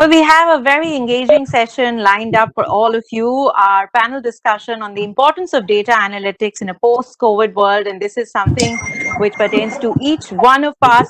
Well, we have a very engaging session lined up for all of you. Our panel discussion on the importance of data analytics in a post-COVID world, and this is something which pertains to each one of us,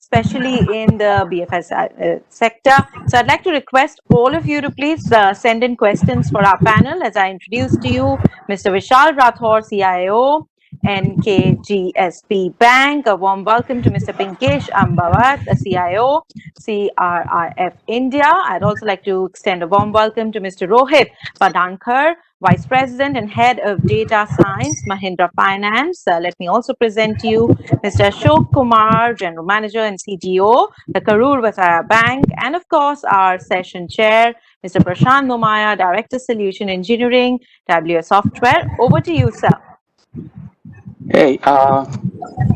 especially in the BFS sector. So I'd like to request all of you to please send in questions for our panel as I introduce to you Mr. Vishal Rathore, CIO, NKGSP Bank. A warm welcome to Mr. Pinkesh Ambawat, a CIO, CRRF India. I'd also like to extend a warm welcome to Mr. Rohit Padankar, Vice President and Head of Data Science, Mahindra Finance. Let me also present to you Mr. Ashok Kumar, General Manager and CTO, the Karur Vysya Bank, and of course our session chair, Mr. Prashant Momaya, Director Solution Engineering, WS Software. Over to you, sir. Hey,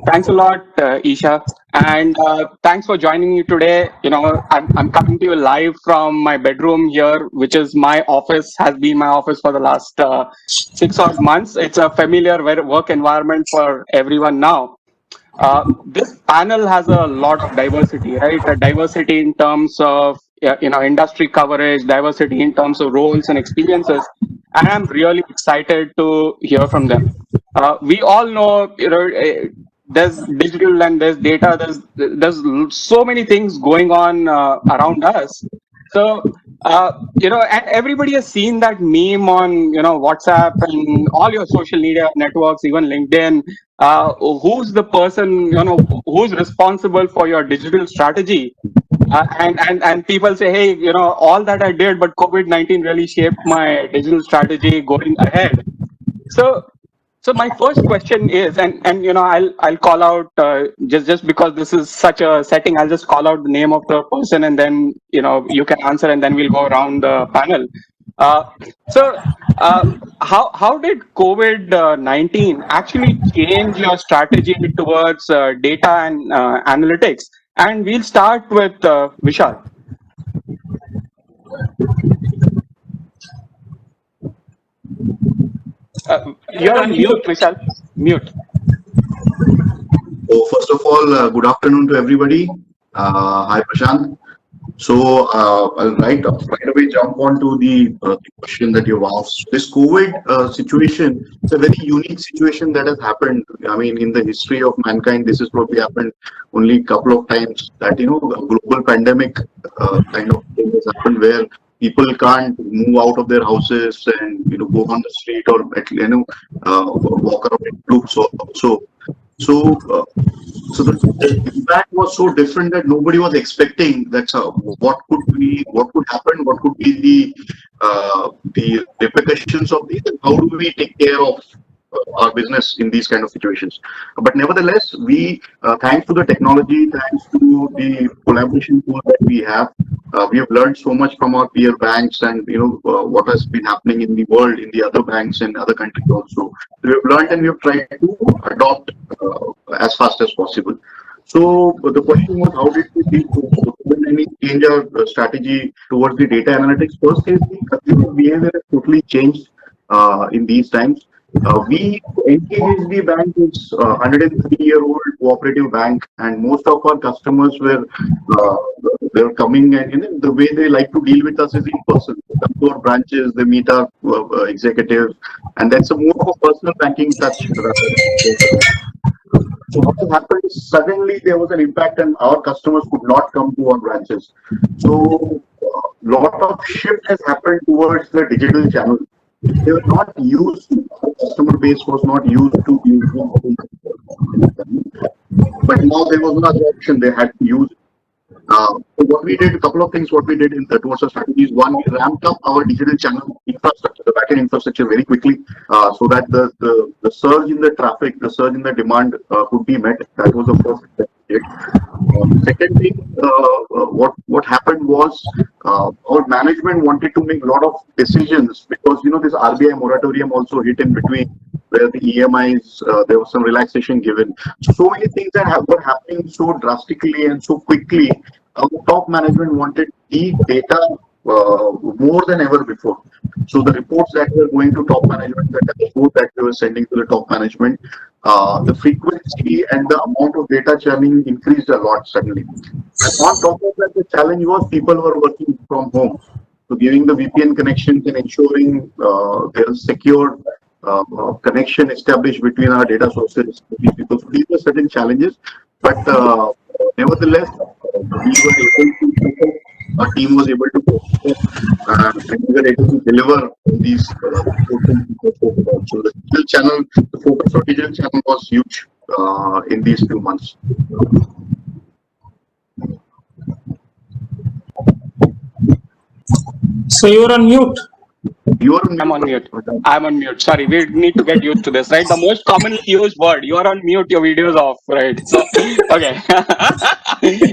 thanks a lot, Isha, and thanks for joining me today. I'm coming to you live from my bedroom here, which is my office, has been my office for the last 6 odd months. It's a familiar work environment for everyone now. This panel has a lot of diversity, right? A diversity in terms of industry coverage, diversity in terms of roles and experiences, and I'm really excited to hear from them. We all know, there's digital and there's data. There's so many things going on around us. So and everybody has seen that meme on WhatsApp and all your social media networks, even LinkedIn. Who's the person who's responsible for your digital strategy? And people say, hey, all that I did, but COVID-19 really shaped my digital strategy going ahead. So my first question is, and I'll call out just because this is such a setting, I'll just call out the name of the person, and then you can answer, and then we'll go around the panel. How did COVID-19 actually change your strategy towards data and analytics? And we'll start with Vishal. You're on mute, Vishal. Mute. So first of all, good afternoon to everybody. Hi, Prashant. So I'll right away jump on to the question that you've asked. This COVID situation, it's a very unique situation that has happened. I mean, in the history of mankind, this has probably happened only a couple of times that, a global pandemic kind of thing has happened where people can't move out of their houses and, go on the street or, walk around in groups also. So the impact was so different that nobody was expecting that what could happen, what could be the repercussions of this, and how do we take care of our business in these kind of situations. But nevertheless, we thanks to the technology, thanks to the collaboration tool that we have learned so much from our peer banks and what has been happening in the world, in the other banks and other countries also. We have learned and we have tried to adopt as fast as possible. So the question was, how did we change our strategy towards the data analytics? First is the customer behavior has totally changed in these times. NKGSB Bank is a 103-year-old cooperative bank, and most of our customers were coming, and the way they like to deal with us is in person. They come to our branches, they meet our executives, and that's a more of a personal banking touch. So what happened is suddenly there was an impact, and our customers could not come to our branches. So a lot of shift has happened towards the digital channel. They were not used to, our customer base was not used to using, but now there was no other option, they had to use it. So what we did, a couple of things what we did towards our strategies. One, we ramped up our digital channel infrastructure, the backend infrastructure very quickly, so that the surge in the traffic, the surge in the demand could be met. That was the first step. Second thing, what happened was our management wanted to make a lot of decisions because this RBI moratorium also hit in between, where the EMIs there was some relaxation given. So many things that were happening so drastically and so quickly. Our top management wanted the data more than ever before. So the reports that were going to top management, the report that we were sending to the top management, the frequency and the amount of data churning increased a lot suddenly. And on top of that, the challenge was people were working from home. So giving the VPN connections and ensuring there is secure connection established between our data sources to these people. So these were certain challenges, but nevertheless, we were able to focus. Our team was able to focus, and we were able to deliver these important people. So the digital channel, the focus of digital channel was huge in these few months. So you're on mute. You are on I'm on mute. I'm on mute. Sorry, we need to get used to this, right? The most commonly used word. You are on mute. Your video is off, right? So, okay.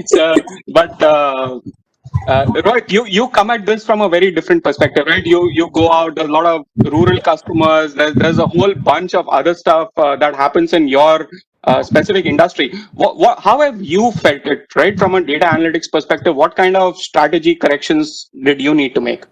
So, but Rohit, you come at this from a very different perspective, right? You go out. There's a lot of rural customers. There's a whole bunch of other stuff that happens in your specific industry. How have you felt it, right? From a data analytics perspective, what kind of strategy corrections did you need to make?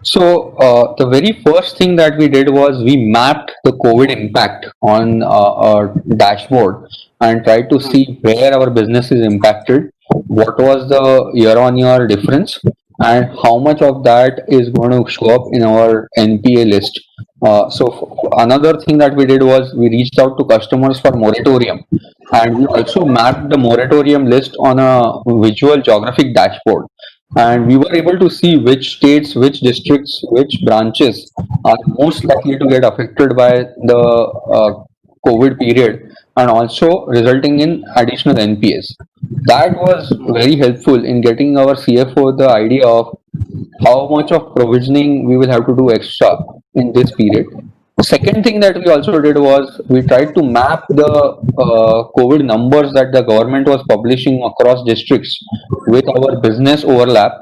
So the very first thing that we did was we mapped the COVID impact on our dashboard and tried to see where our business is impacted, what was the year-on-year difference, and how much of that is going to show up in our NPA list. Another thing that we did was we reached out to customers for moratorium, and we also mapped the moratorium list on a visual geographic dashboard, and we were able to see which states, which districts, which branches are most likely to get affected by the COVID period, and also resulting in additional NPAs. That was very helpful in getting our CFO the idea of how much of provisioning we will have to do extra in this period. Second thing that we also did was we tried to map the COVID numbers that the government was publishing across districts with our business overlap,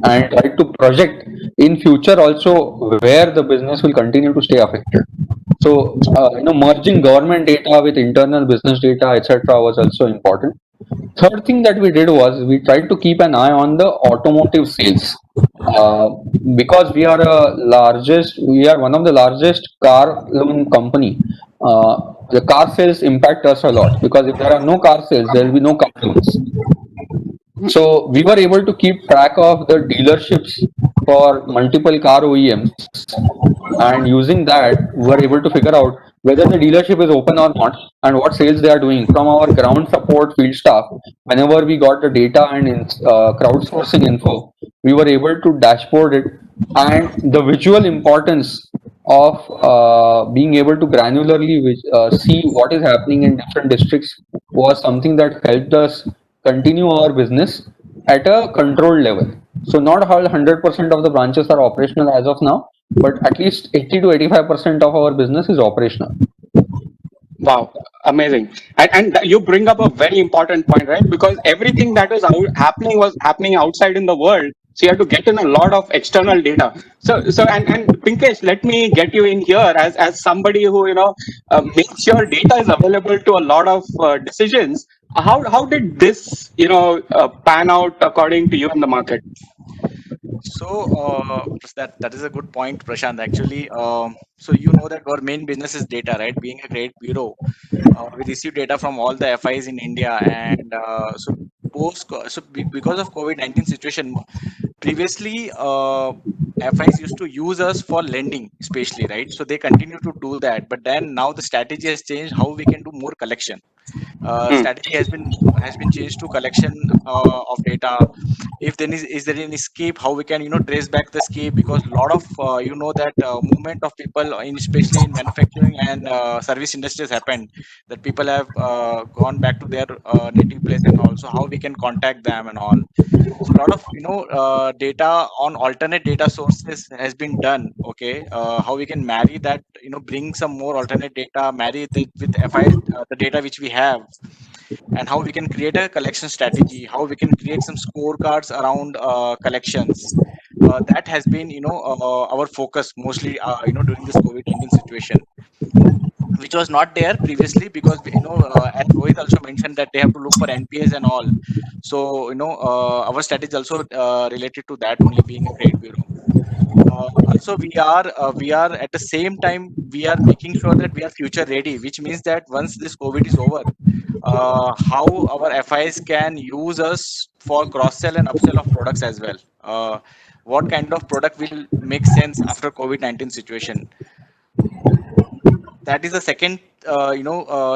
and tried to project in future also where the business will continue to stay affected. So, merging government data with internal business data, etc., was also important. Third thing that we did was we tried to keep an eye on the automotive sales, because we are one of the largest car loan company. The car sales impact us a lot, because if there are no car sales, there will be no car loans. So we were able to keep track of the dealerships for multiple car OEMs, and using that, we were able to figure out whether the dealership is open or not and what sales they are doing from our ground support field staff. Whenever we got the data and crowdsourcing info, we were able to dashboard it, and the visual importance of being able to granularly see what is happening in different districts was something that helped us continue our business at a controlled level. So not all 100% of the branches are operational as of now, but at least 80 to 85% of our business is operational. Wow, amazing. And you bring up a very important point, right? Because everything that happening was happening outside in the world. So you have to get in a lot of external data. And Pinkesh, let me get you in here as somebody who makes sure data is available to a lot of decisions. How did this pan out according to you in the market? So that is a good point, Prashant. Actually, so that our main business is data, right? Being a credit bureau, we receive data from all the FIs in India, and because of COVID-19 situation, previously FIs used to use us for lending, especially, right? So they continue to do that, but then now the strategy has changed. How we can do more collection? Strategy has been changed to collection of data. If there is there any escape, how we can trace back the escape, because a lot of that movement of people especially in manufacturing and service industries happened, that people have gone back to their native place, and also how we can contact them and all. So a lot of data on alternate data sources has been done. Okay, how we can marry that, bring some more alternate data, marry it with FI, the data which we have, and how we can create a collection strategy, how we can create some scorecards around collections. That has been our focus mostly during this COVID-19 situation, which was not there previously, because as Rohit also mentioned that they have to look for NPAs and all. So our strategy also related to that only, being a credit bureau. Also we are at the same time we are making sure that we are future ready, which means that once this COVID is over, how our FIs can use us for cross sell and upsell of products as well. What kind of product will make sense after COVID-19 situation? That is the second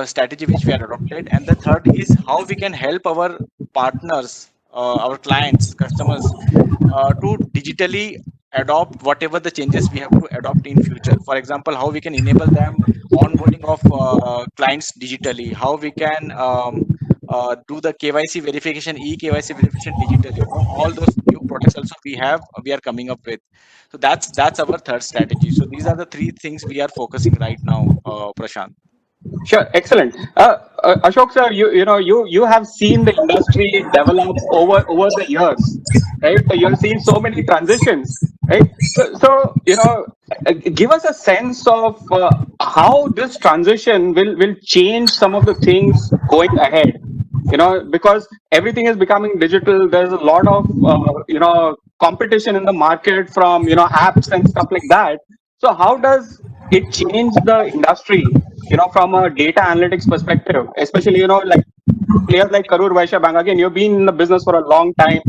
strategy which we have adopted, and the third is how we can help our partners, our clients, customers, to digitally adopt whatever the changes we have to adopt in future. For example, how we can enable them onboarding of clients digitally, how we can do the KYC verification, e-KYC verification digitally. All those new products also we are coming up with. So that's our third strategy. So these are the three things we are focusing right now, Prashant. Sure, excellent. Ashok sir, you have seen the industry develop over the years, right? You have seen so many transitions, right? So give us a sense of how this transition will change some of the things going ahead. Because everything is becoming digital. There's a lot of competition in the market from apps and stuff like that. So how does it change the industry? From a data analytics perspective, especially, like players like Karur Vysya Bank, again, you've been in the business for a long time,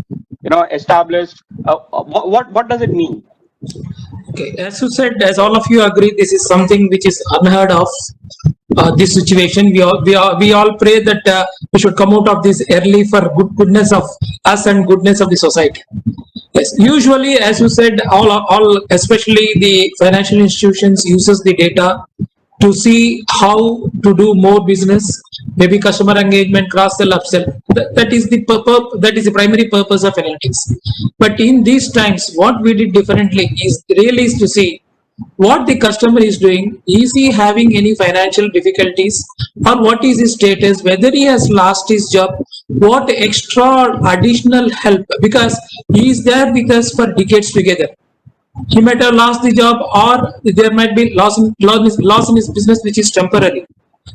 established. What does it mean? Okay, as you said, as all of you agree, this is something which is unheard of. This situation, we all pray that we should come out of this early for goodness of us and goodness of the society. Yes, usually, as you said, all especially the financial institutions uses the data to see how to do more business, maybe customer engagement, cross sell, upsell. That is the that is the primary purpose of analytics. But in these times, what we did differently is to see what the customer is doing. Is he having any financial difficulties, or what is his status, whether he has lost his job, what extra additional help, because he is there with us for decades together. He might have lost the job, or there might be loss in his business, which is temporary.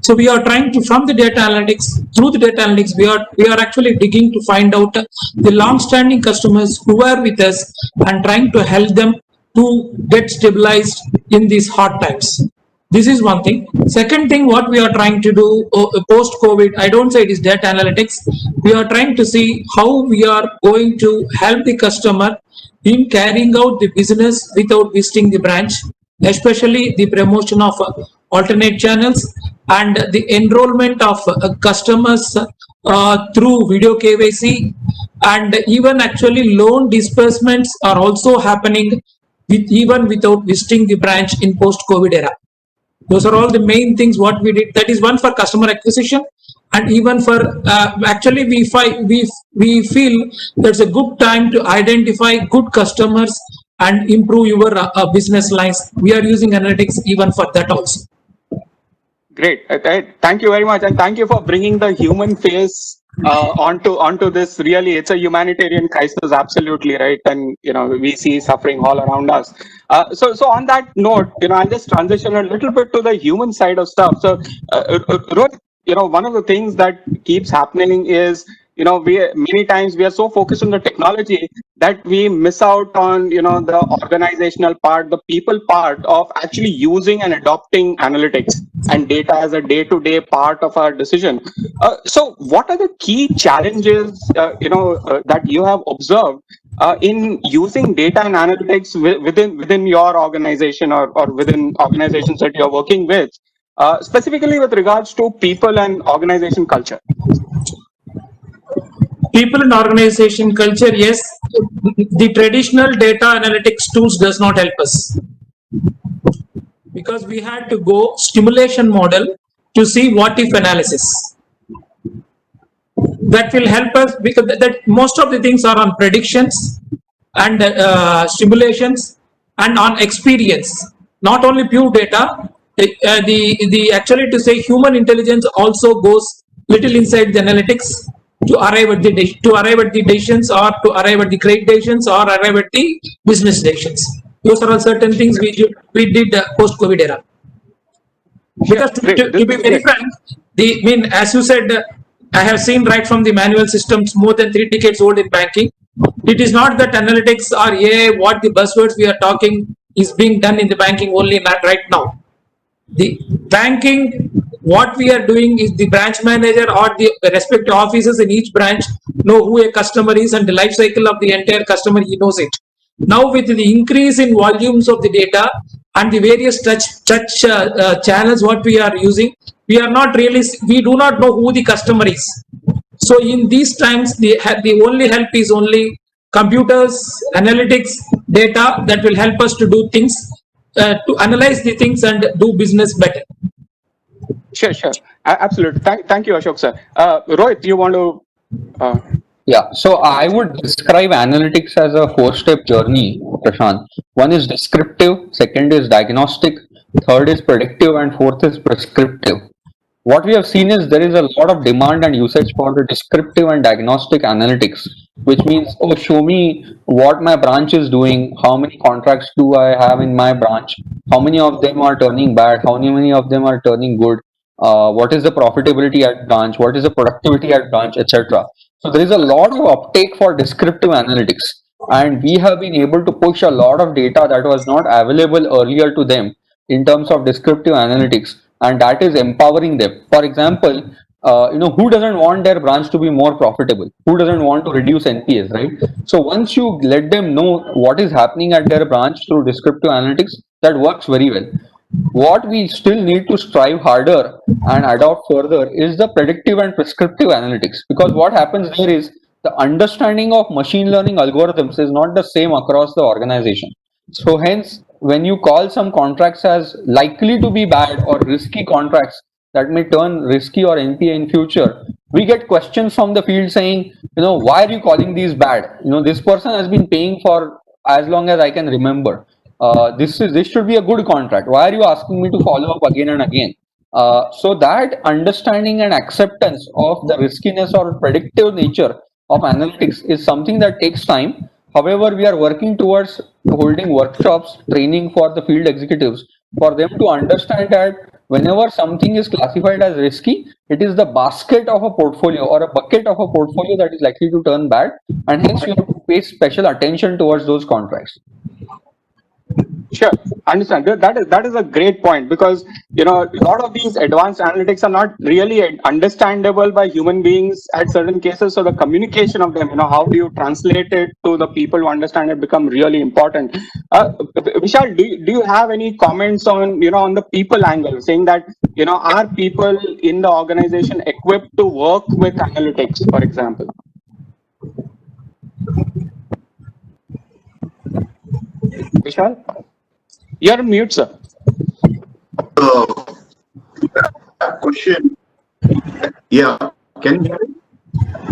So we are trying to, from the data analytics, through the data analytics, we are actually digging to find out the long-standing customers who are with us and trying to help them to get stabilized in these hard times. This is one thing. Second thing, what we are trying to do post-COVID, I don't say it is data analytics. We are trying to see how we are going to help the customer in carrying out the business without visiting the branch, especially the promotion of alternate channels and the enrollment of customers through video KYC, and even actually loan disbursements are also happening even without visiting the branch in post-COVID era. Those are all the main things what we did. That is one for customer acquisition, and even for actually we feel that's a good time to identify good customers and improve your business lines. We are using analytics even for that also. Great. Thank you very much, and thank you for bringing the human face onto this. Really, it's a humanitarian crisis, absolutely right, and we see suffering all around us. So on that note, I'll just transition a little bit to the human side of stuff. So, Rohit, one of the things that keeps happening is many times we are so focused on the technology that we miss out on the organizational part, the people part of actually using and adopting analytics and data as a day-to-day part of our decision. So what are the key challenges that you have observed in using data and analytics within your organization or within organizations that you're working with, specifically with regards to people and organization culture? People and organization culture, yes, the traditional data analytics tools does not help us, because we had to go stimulation model to see what if analysis. That will help us, because that most of the things are on predictions and stimulations and on experience, not only pure data. The actually, to say, human intelligence also goes little inside the analytics to arrive at the decisions, or to arrive at the credit decisions, or arrive at the business decisions. Those are all certain things we did post-COVID era. Because to be very frank, as you said, I have seen right from the manual systems more than 3 decades old in banking. It is not that analytics or AI, what the buzzwords we are talking is being done in the banking only right now. The banking, what we are doing is the branch manager or the respective officers in each branch know who a customer is and the life cycle of the entire customer, he knows it. Now with the increase in volumes of the data and the various touch channels what we are using, we do not know who the customer is. So in these times, the only help is only computers, analytics, data that will help us to do things, to analyze the things and do business better. Sure. Absolutely. Thank you, Ashok sir. Rohit, you want to? Yeah, so I would describe analytics as a four-step journey, Prashant. One is descriptive, second is diagnostic, third is predictive, and fourth is prescriptive. What we have seen is there is a lot of demand and usage for the descriptive and diagnostic analytics, which means, oh, show me what my branch is doing, how many contracts do I have in my branch, how many of them are turning bad, how many of them are turning good, what is the profitability at branch, what is the productivity at branch, etc. So there is a lot of uptake for descriptive analytics, and we have been able to push a lot of data that was not available earlier to them in terms of descriptive analytics, and that is empowering them. For example, who doesn't want their branch to be more profitable? Who doesn't want to reduce NPS, right? So once you let them know what is happening at their branch through descriptive analytics, that works very well. What we still need to strive harder and adopt further is the predictive and prescriptive analytics, because what happens there is the understanding of machine learning algorithms is not the same across the organization. So hence, when you call some contracts as likely to be bad or risky contracts that may turn risky or NPA in future, we get questions from the field saying, why are you calling these bad? This person has been paying for as long as I can remember. This should be a good contract. Why are you asking me to follow up again and again? So that understanding and acceptance of the riskiness or predictive nature of analytics is something that takes time. However, we are working towards holding workshops, training for the field executives, for them to understand that whenever something is classified as risky, it is the basket of a portfolio or a bucket of a portfolio that is likely to turn bad, and hence you have to pay special attention towards those contracts. Sure, understand. That is a great point, because a lot of these advanced analytics are not really understandable by human beings at certain cases. So the communication of them, how do you translate it to the people who understand it, become really important. Vishal, do you have any comments on on the people angle, saying that are people in the organization equipped to work with analytics, for example? Vishal? You're on mute, sir. Question. Yeah, can you hear me?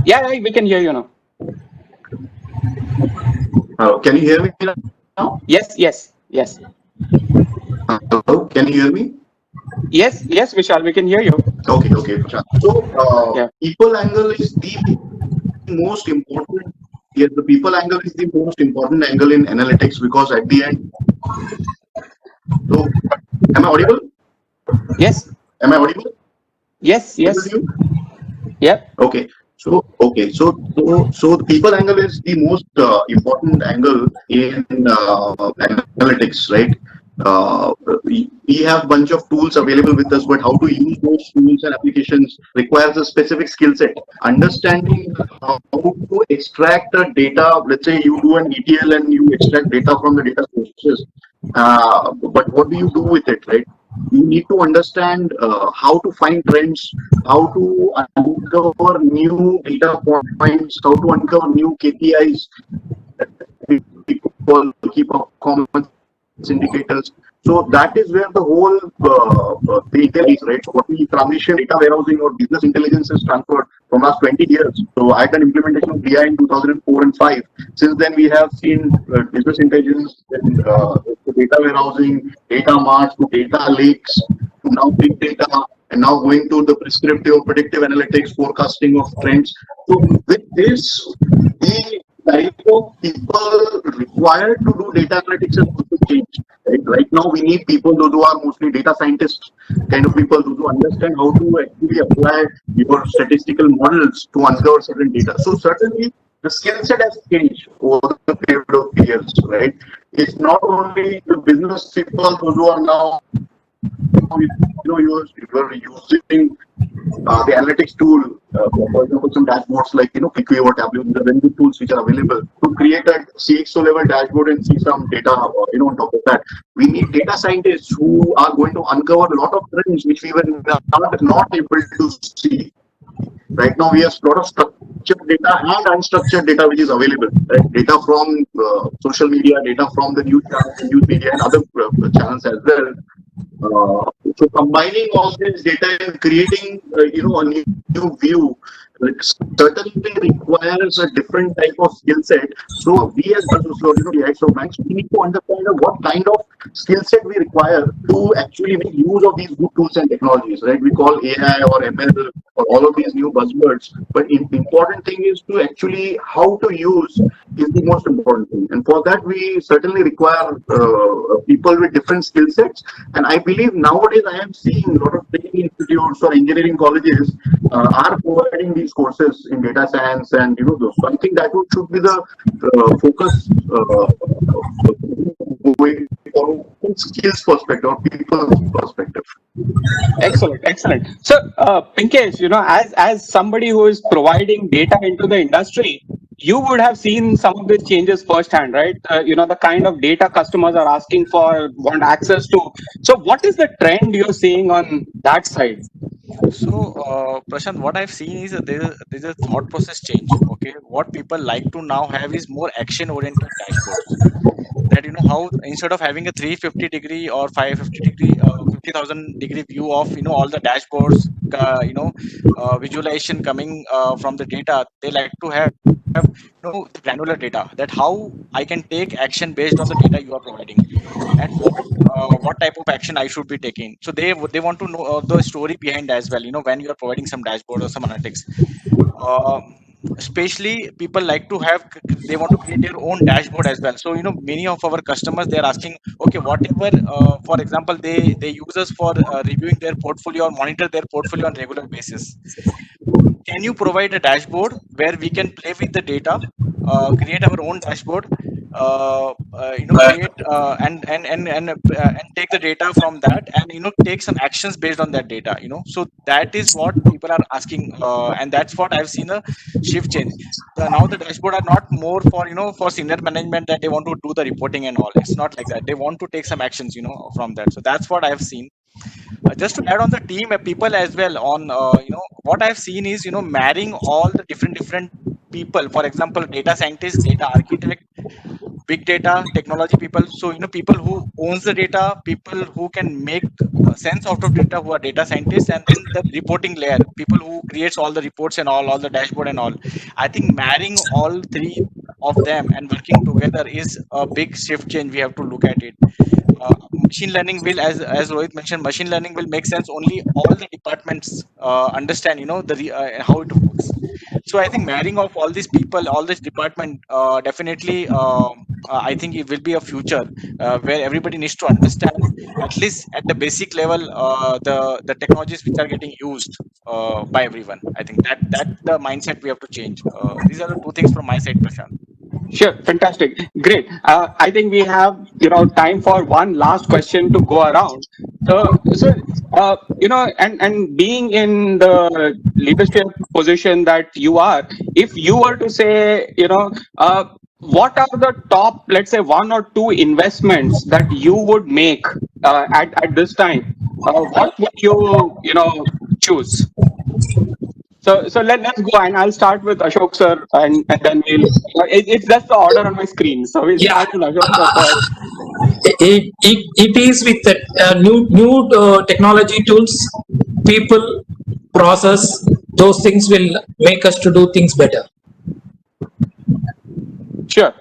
Yeah, we can hear you now. Can you hear me now? Yes. Hello, can you hear me? Yes, Vishal, we can hear you. Okay. So, people angle is the most important. Yes, the people angle is the most important angle in analytics, because at the end. So, am I audible? Yes. Am I audible? Yes. Yeah. Okay. So the people angle is the most important angle in analytics, right? We have a bunch of tools available with us, but how to use those tools and applications requires a specific skill set. Understanding how to extract the data. Let's say you do an ETL and you extract data from the data sources, but what do you do with it, right? You need to understand how to find trends, how to uncover new data points, how to uncover new KPIs, key performance indicators. So that is where the whole data is, right? What we transition data warehousing or business intelligence is transferred from last 20 years. So I had an implementation of BI in 2004 and 5. Since then, we have seen business intelligence, data warehousing, data marts to data lakes, to now big data, and now going to the prescriptive or predictive analytics, forecasting of trends. So with this, the type of people required to do data analytics has also changed. Right now, we need people who are mostly data scientists, kind of people who understand how to actually apply your statistical models to uncover certain data. So certainly, the skill set has changed over the period of years, right? It's not only the business people who are now, you're using the analytics tool, for example, some dashboards like, ClickView or Tableau, the very good tools which are available to create a CXO level dashboard and see some data, on top of that. We need data scientists who are going to uncover a lot of trends which we were not able to see. Right now, we have a lot of structured data and unstructured data which is available. Right? Data from social media, data from the news media, and other channels as well. So combining all this data and creating, a new view, certainly requires a different type of skill set. So we as the heads of banks, we need to understand what kind of skill set we require to actually make use of these good tools and technologies. Right? We call AI or ML or all of these new buzzwords, but important thing is to actually how to use is the most important thing. And for that, we certainly require people with different skill sets. And I believe nowadays I am seeing a lot of training institutes or engineering colleges are providing these courses in data science and those. So I think that should be the focus from skills perspective or people's perspective. Excellent. So, Pinkesh, as somebody who is providing data into the industry, you would have seen some of these changes firsthand, right? The kind of data customers are asking for, want access to. So what is the trend you're seeing on that side? So, Prashant, what I've seen is that there's a thought process change. Okay, what people like to now have is more action-oriented dashboards. That how instead of having a 350-degree or 550-degree, 50,000-degree view of all the dashboards, visualization coming from the data, they like to have granular data. That how I can take action based on the data you are providing, and what type of action I should be taking. So they want to know the story behind as well. When you are providing some dashboard or some analytics. Especially people like to have, they want to create their own dashboard as well. So many of our customers, they are asking, okay, whatever, for example, they use us for reviewing their portfolio or monitor their portfolio on regular basis. Can you provide a dashboard where we can play with the data, create our own dashboard, create and take the data from that, and take some actions based on that data. So that is what people are asking, and that's what I've seen a shift change. Now the dashboard are not more for for senior management that they want to do the reporting and all. It's not like that. They want to take some actions from that. So that's what I've seen. Just to add on the team people as well, on what I've seen is marrying all the different people. For example, data scientists, data architect, big data technology people. So people who owns the data, people who can make sense out of data, who are data scientists, and then the reporting layer, people who creates all the reports and all the dashboard and all. I think marrying all three of them and working together is a big shift change. We have to look at it. Machine learning will, as Rohit mentioned, machine learning will make sense only all the departments understand how it works. So I think marrying of all these people, all this department, definitely I think it will be a future where everybody needs to understand, at least at the basic level, the technologies which are getting used by everyone. I think that the mindset we have to change. These are the two things from my side, Prashant. Sure, fantastic, great. I think we have time for one last question to go around. So and being in the leadership position that you are, if you were to say, what are the top, let's say, one or two investments that you would make at this time? What would you choose? So let's go, and I'll start with Ashok sir, and then we'll. It's just the order on my screen, so we'll start with Ashok sir first. It is with new technology tools, people, process. Those things will make us to do things better. Sure.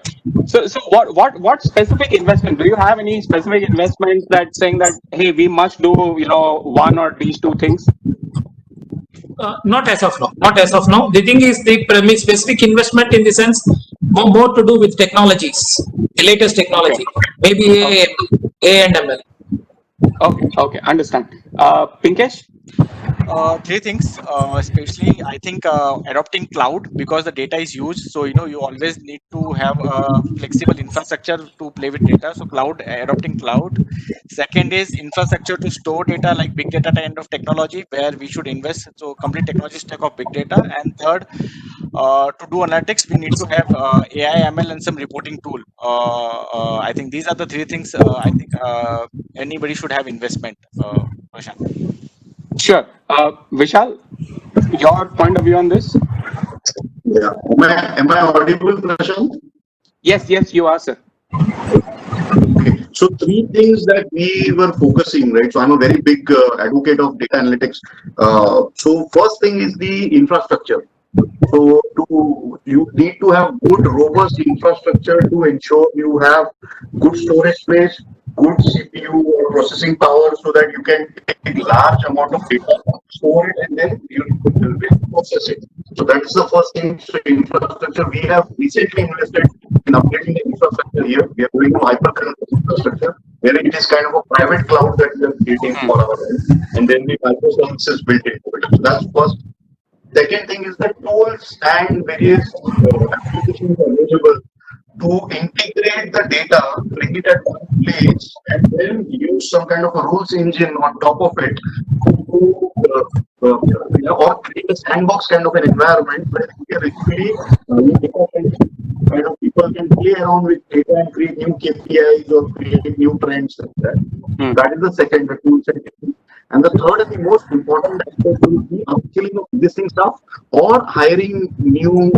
So what specific investment? Do you have any specific investments that saying that, hey, we must do one or these two things? Not as of now. Not as of now. The thing is, the specific investment in the sense more to do with technologies, the latest technology, maybe A and ML. Okay, understand. Pinkesh? Three things, especially I think adopting cloud because the data is huge. So you always need to have a flexible infrastructure to play with data. So cloud, adopting cloud. Second is infrastructure to store data like big data kind of technology where we should invest. So complete technology stack of big data. And third, to do analytics, we need to have AI, ML, and some reporting tool. I think these are the three things. I think anybody should have investment. Prashant. Sure. Vishal, your point of view on this? Yeah. Am I audible, Prashant? Yes, yes, you are, sir. Okay. So three things that we were focusing, right? So I'm a very big advocate of data analytics. So first thing is the infrastructure. So you need to have good, robust infrastructure to ensure you have good storage space, good CPU or processing power, so that you can take large amount of data, store it, and then you will process it. So that's the first thing. So infrastructure, we have recently invested in upgrading the infrastructure here. We are going to hyperconverged infrastructure, where it is kind of a private cloud that we are creating for our own, and then the microservices built into it. So that's first. Second thing is the tools and various applications available to integrate the data, bring it at one place, and then use some kind of a rules engine on top of it to, or create a sandbox kind of an environment where we are actually kind of people can play around with data and create new KPIs or create new trends like that. That is the second, the tools and techniques. And the third and the most important aspect will be upskilling of existing staff or hiring new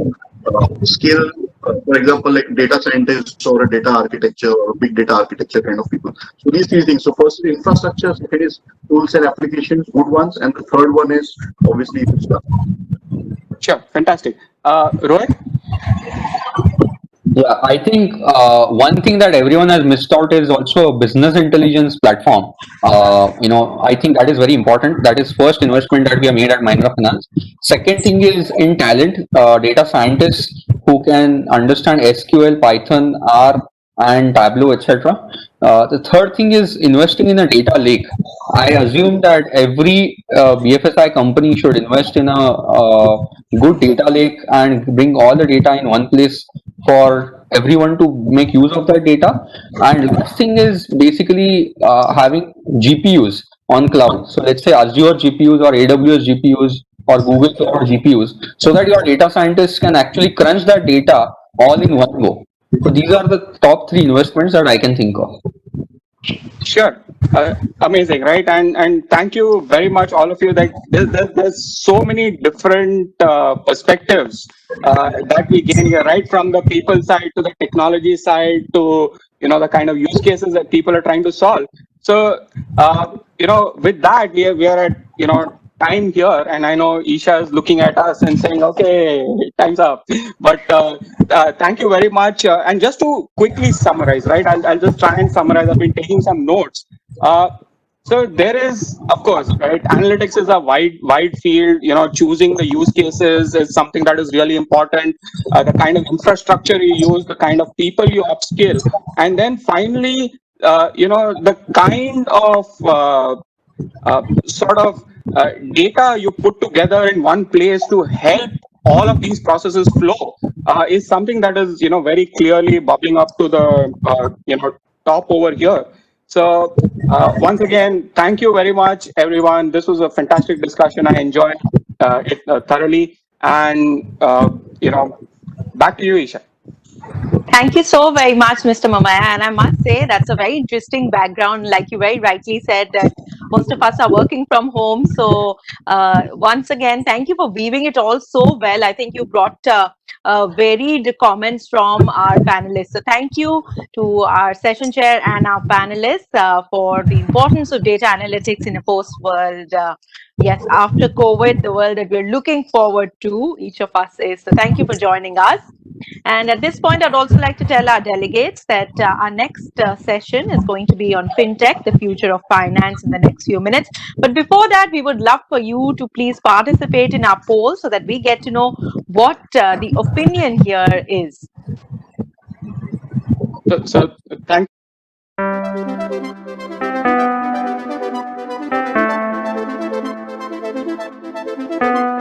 skill, for example, like data scientists or a data architecture or big data architecture kind of people. So these three things. So first is infrastructure, second is tools and applications, good ones, and the third one is obviously staff. Sure, fantastic. Rohit? Yeah, I think one thing that everyone has missed out is also a business intelligence platform. I think that is very important. That is first investment that we have made at Mahindra Finance. Second thing is in talent, data scientists who can understand SQL, Python, R, and Tableau, etc. The third thing is investing in a data lake. I assume that every BFSI company should invest in a good data lake and bring all the data in one place for everyone to make use of that data. And last thing is basically having GPUs on cloud. So let's say Azure GPUs or AWS GPUs or Google Cloud GPUs, so that your data scientists can actually crunch that data all in one go. So these are the top three investments that I can think of. Sure. Amazing, right? And thank you very much, all of you. That there's so many different perspectives that we gain here, right? From the people side to the technology side to the kind of use cases that people are trying to solve. So with that, we are at time here, and I know Isha is looking at us and saying, "Okay, time's up." But thank you very much. And just to quickly summarize, right? I'll just try and summarize. I've been taking some notes. So there is, of course, right? Analytics is a wide field. Choosing the use cases is something that is really important. The kind of infrastructure you use, the kind of people you upskill, and then finally, the kind of sort of data you put together in one place to help all of these processes flow is something that is very clearly bubbling up to the top over here. So once again, thank you very much, everyone. This was a fantastic discussion. I enjoyed it thoroughly, and back to you, Isha. Thank you so very much, Mr. Mamaya. And I must say that's a very interesting background. Like you very rightly said, that most of us are working from home. So once again, thank you for weaving it all so well. I think you brought varied comments from our panelists. So thank you to our session chair and our panelists for the importance of data analytics in a post world. Yes, after COVID, the world that we're looking forward to, each of us is. So thank you for joining us. And at this point, I'd also like to tell our delegates that our next session is going to be on FinTech, the future of finance, in the next few minutes. But before that, we would love for you to please participate in our poll so that we get to know what the opinion here is. So thank you.